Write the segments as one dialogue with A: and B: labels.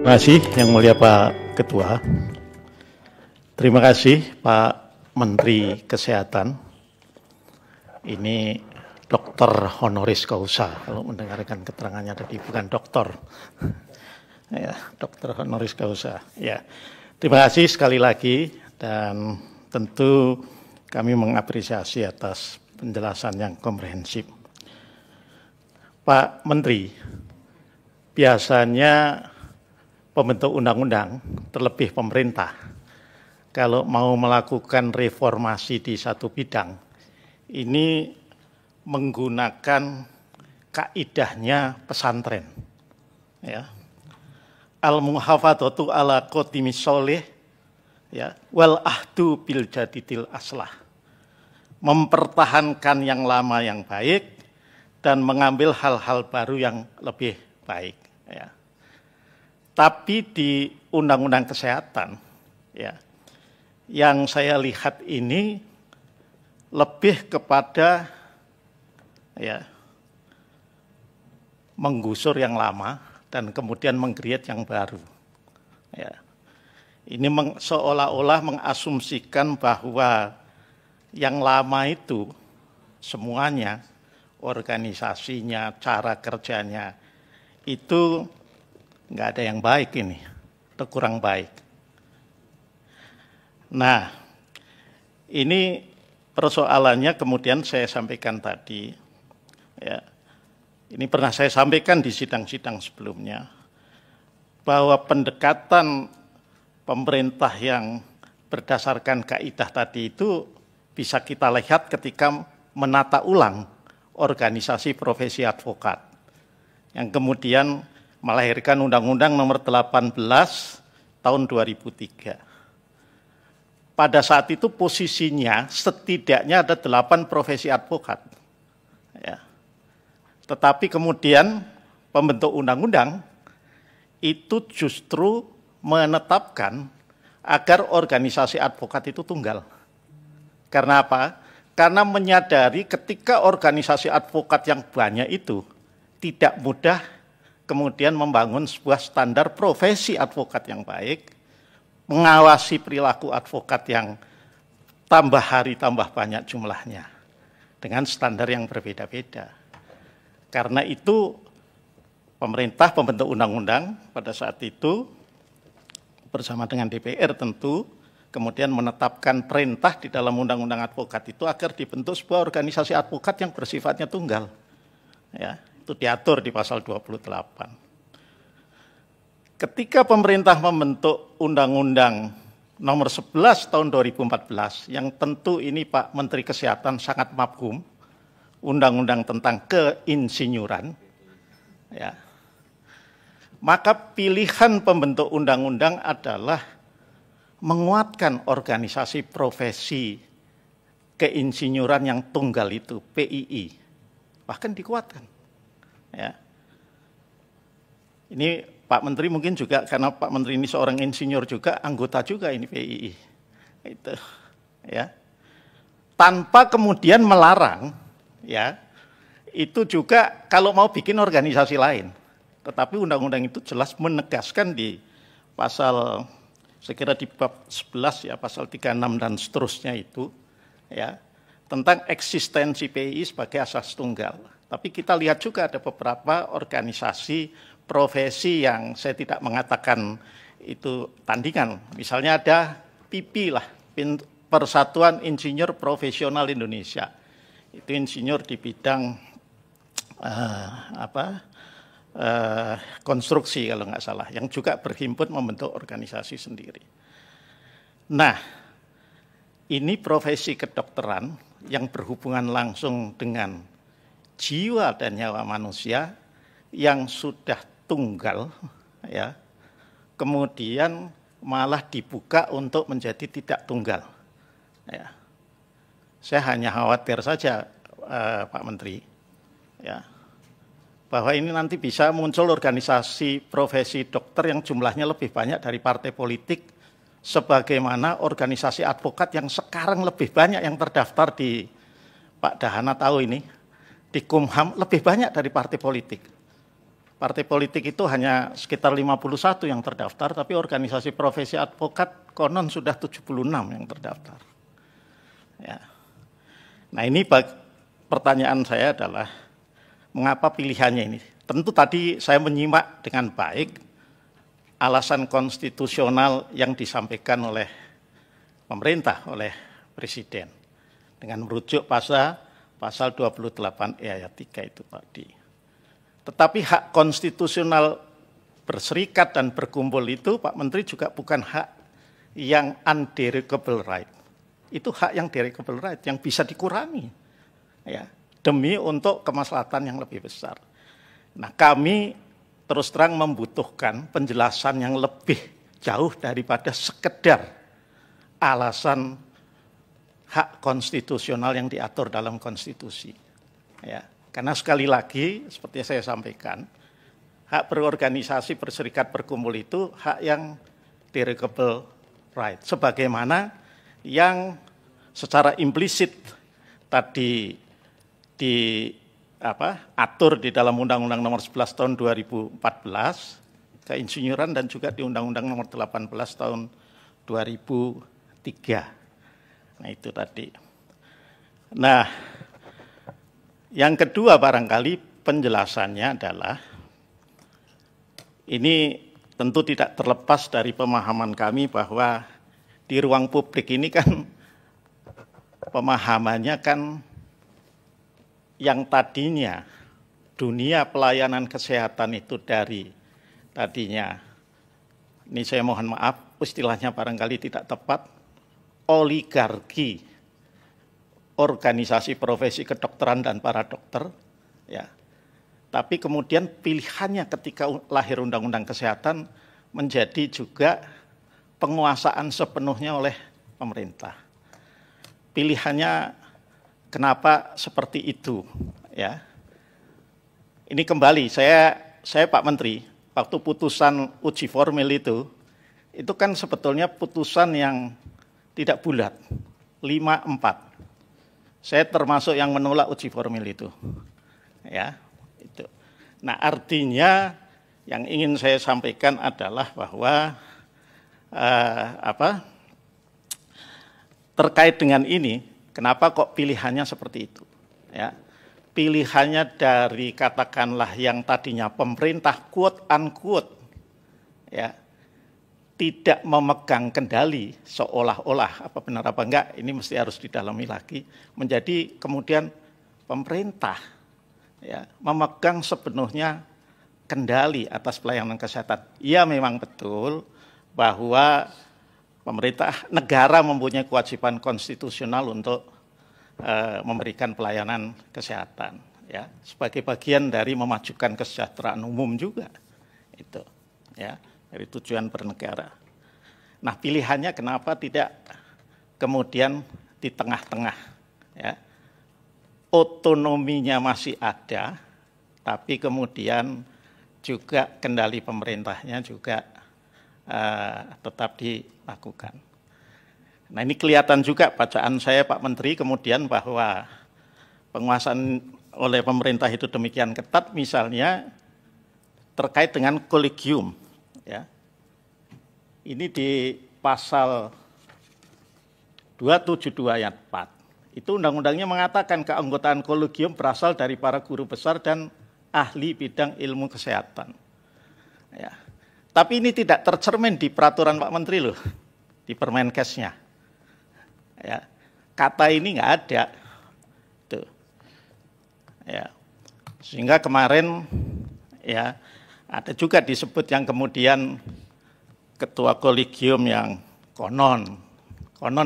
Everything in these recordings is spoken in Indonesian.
A: Terima kasih Yang Mulia Pak Ketua. Terima kasih Pak Menteri Kesehatan. Ini dokter honoris causa, kalau mendengarkan keterangannya tadi bukan dokter. Ya, dokter honoris causa. Ya. Terima kasih sekali lagi dan tentu kami mengapresiasi atas penjelasan yang komprehensif. Pak Menteri, biasanya pembentuk undang-undang, terlebih pemerintah, kalau mau melakukan reformasi di satu bidang, ini menggunakan kaidahnya pesantren. Ya. Al-muhafadzatu ala khotimis sholih, ya, wal ahdu bil jadidil aslah. Mempertahankan yang lama yang baik dan mengambil hal-hal baru yang lebih baik. Ya. Tapi di Undang-Undang Kesehatan, ya, yang saya lihat ini lebih kepada ya, menggusur yang lama dan kemudian meng-create yang baru. Ya. Ini seolah-olah mengasumsikan bahwa yang lama itu semuanya, organisasinya, cara kerjanya, itu nggak ada yang baik ini, atau kurang baik. Nah, ini persoalannya kemudian saya sampaikan tadi, ya, ini pernah saya sampaikan di sidang-sidang sebelumnya, bahwa pendekatan pemerintah yang berdasarkan kaidah tadi itu bisa kita lihat ketika menata ulang organisasi profesi advokat, yang kemudian melahirkan Undang-Undang Nomor 18 tahun 2003. Pada saat itu posisinya setidaknya ada 8 profesi advokat. Ya. Tetapi kemudian pembentuk undang-undang itu justru menetapkan agar organisasi advokat itu tunggal. Karena apa? Karena menyadari ketika organisasi advokat yang banyak itu tidak mudah kemudian membangun sebuah standar profesi advokat yang baik, mengawasi perilaku advokat yang tambah hari tambah banyak jumlahnya, dengan standar yang berbeda-beda. Karena itu pemerintah pembentuk undang-undang pada saat itu, bersama dengan DPR tentu, kemudian menetapkan perintah di dalam undang-undang advokat itu agar dibentuk sebuah organisasi advokat yang bersifatnya tunggal. Ya. Itu diatur di pasal 28. Ketika pemerintah membentuk Undang-Undang Nomor 11 tahun 2014, yang tentu ini Pak Menteri Kesehatan sangat mafhum, Undang-Undang tentang keinsinyuran, ya, maka pilihan pembentuk undang-undang adalah menguatkan organisasi profesi keinsinyuran yang tunggal itu, PII, bahkan dikuatkan. Ya. Ini Pak Menteri mungkin juga, karena Pak Menteri ini seorang insinyur juga, anggota juga ini PII. Itu, ya. Tanpa kemudian melarang, ya, itu juga kalau mau bikin organisasi lain. Tetapi undang-undang itu jelas menegaskan di pasal, saya kira di bab 11 ya, pasal 36 dan seterusnya itu, ya, tentang eksistensi PII sebagai asas tunggal. Tapi kita lihat juga ada beberapa organisasi profesi yang saya tidak mengatakan itu tandingan. Misalnya ada PIPI lah, Persatuan Insinyur Profesional Indonesia. Itu insinyur di bidang konstruksi kalau nggak salah, yang juga berhimpun membentuk organisasi sendiri. Nah, ini profesi kedokteran yang berhubungan langsung dengan jiwa dan nyawa manusia yang sudah tunggal, ya, kemudian malah dibuka untuk menjadi tidak tunggal. Ya. Saya hanya khawatir saja, Pak Menteri, ya, bahwa ini nanti bisa muncul organisasi profesi dokter yang jumlahnya lebih banyak dari partai politik, sebagaimana organisasi advokat yang sekarang lebih banyak yang terdaftar di, Pak Dahana tahu ini, di Kumham lebih banyak dari partai politik. partai politik itu hanya sekitar 51 yang terdaftar, tapi organisasi profesi advokat konon sudah 76 yang terdaftar. Ya. Nah ini pertanyaan saya adalah, mengapa pilihannya ini? Tentu tadi saya menyimak dengan baik alasan konstitusional yang disampaikan oleh pemerintah, oleh Presiden, dengan merujuk pasal 28E ayat 3 itu tadi. Tetapi hak konstitusional berserikat dan berkumpul itu, Pak Menteri, juga bukan hak yang underogable right. Itu hak yang derogable right, yang bisa dikurangi, ya, demi untuk kemaslahatan yang lebih besar. Nah, kami terus terang membutuhkan penjelasan yang lebih jauh daripada sekedar alasan hak konstitusional yang diatur dalam konstitusi. Ya, karena sekali lagi, seperti yang saya sampaikan, hak berorganisasi, berserikat, berkumpul itu hak yang derogable right. Sebagaimana yang secara implisit tadi diatur di dalam Undang-Undang Nomor 11 Tahun 2014 keinsinyuran dan juga di Undang-Undang Nomor 18 Tahun 2003. Nah itu tadi. Nah, yang kedua barangkali penjelasannya adalah, ini tentu tidak terlepas dari pemahaman kami bahwa di ruang publik ini kan pemahamannya kan yang tadinya dunia pelayanan kesehatan itu dari tadinya, ini saya mohon maaf istilahnya barangkali tidak tepat, oligarki organisasi profesi kedokteran dan para dokter, ya. Tapi kemudian pilihannya ketika lahir Undang-Undang Kesehatan menjadi juga penguasaan sepenuhnya oleh pemerintah. Pilihannya kenapa seperti itu, ya? Ini kembali saya Pak Menteri, waktu putusan uji formil itu kan sebetulnya putusan yang tidak bulat, 5-4. Saya termasuk yang menolak uji formil itu, ya. Itu. Nah artinya yang ingin saya sampaikan adalah bahwa terkait dengan ini, kenapa kok pilihannya seperti itu? Ya, pilihannya dari katakanlah yang tadinya pemerintah quote unquote, ya, tidak memegang kendali seolah-olah, apa benar apa enggak, ini mesti harus didalami lagi, menjadi kemudian pemerintah, ya, memegang sepenuhnya kendali atas pelayanan kesehatan. Iya memang betul bahwa pemerintah negara mempunyai kewajiban konstitusional untuk memberikan pelayanan kesehatan, ya, sebagai bagian dari memajukan kesejahteraan umum juga, itu, ya, dari tujuan bernegara. Nah pilihannya kenapa tidak kemudian di tengah-tengah, ya, otonominya masih ada, tapi kemudian juga kendali pemerintahnya juga tetap dilakukan. Nah ini kelihatan juga bacaan saya Pak Menteri kemudian bahwa penguasaan oleh pemerintah itu demikian ketat, misalnya terkait dengan kolegium, ya. Ini di pasal 272 ayat 4. Itu undang-undangnya mengatakan keanggotaan kolegium berasal dari para guru besar dan ahli bidang ilmu kesehatan. Ya. Tapi ini tidak tercermin di peraturan Pak Menteri loh, di Permenkesnya. Ya. Kata ini nggak ada. Tuh. Ya. Sehingga kemarin ya ada juga disebut yang kemudian ketua kolegium yang konon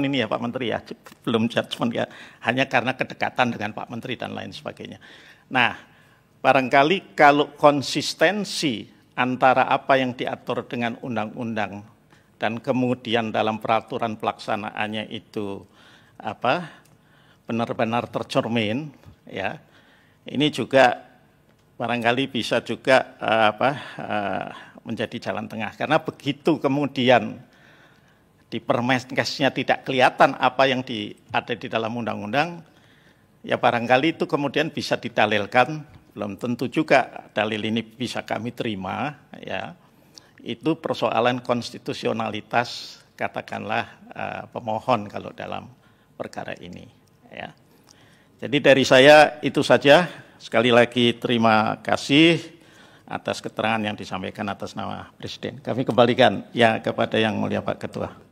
A: ini ya Pak Menteri ya, belum judgement ya, hanya karena kedekatan dengan Pak Menteri dan lain sebagainya. Nah, barangkali kalau konsistensi antara apa yang diatur dengan undang-undang dan kemudian dalam peraturan pelaksanaannya itu benar-benar tercermin, ya, ini juga barangkali bisa juga menjadi jalan tengah, karena begitu kemudian di Permenkesnya tidak kelihatan apa yang ada di dalam undang-undang, ya barangkali itu kemudian bisa didalilkan belum tentu juga dalil ini bisa kami terima, ya. Itu persoalan konstitusionalitas, katakanlah pemohon kalau dalam perkara ini, ya. Jadi dari saya itu saja. Sekali lagi terima kasih atas keterangan yang disampaikan atas nama Presiden. Kami kembalikan ya kepada Yang Mulia Pak Ketua.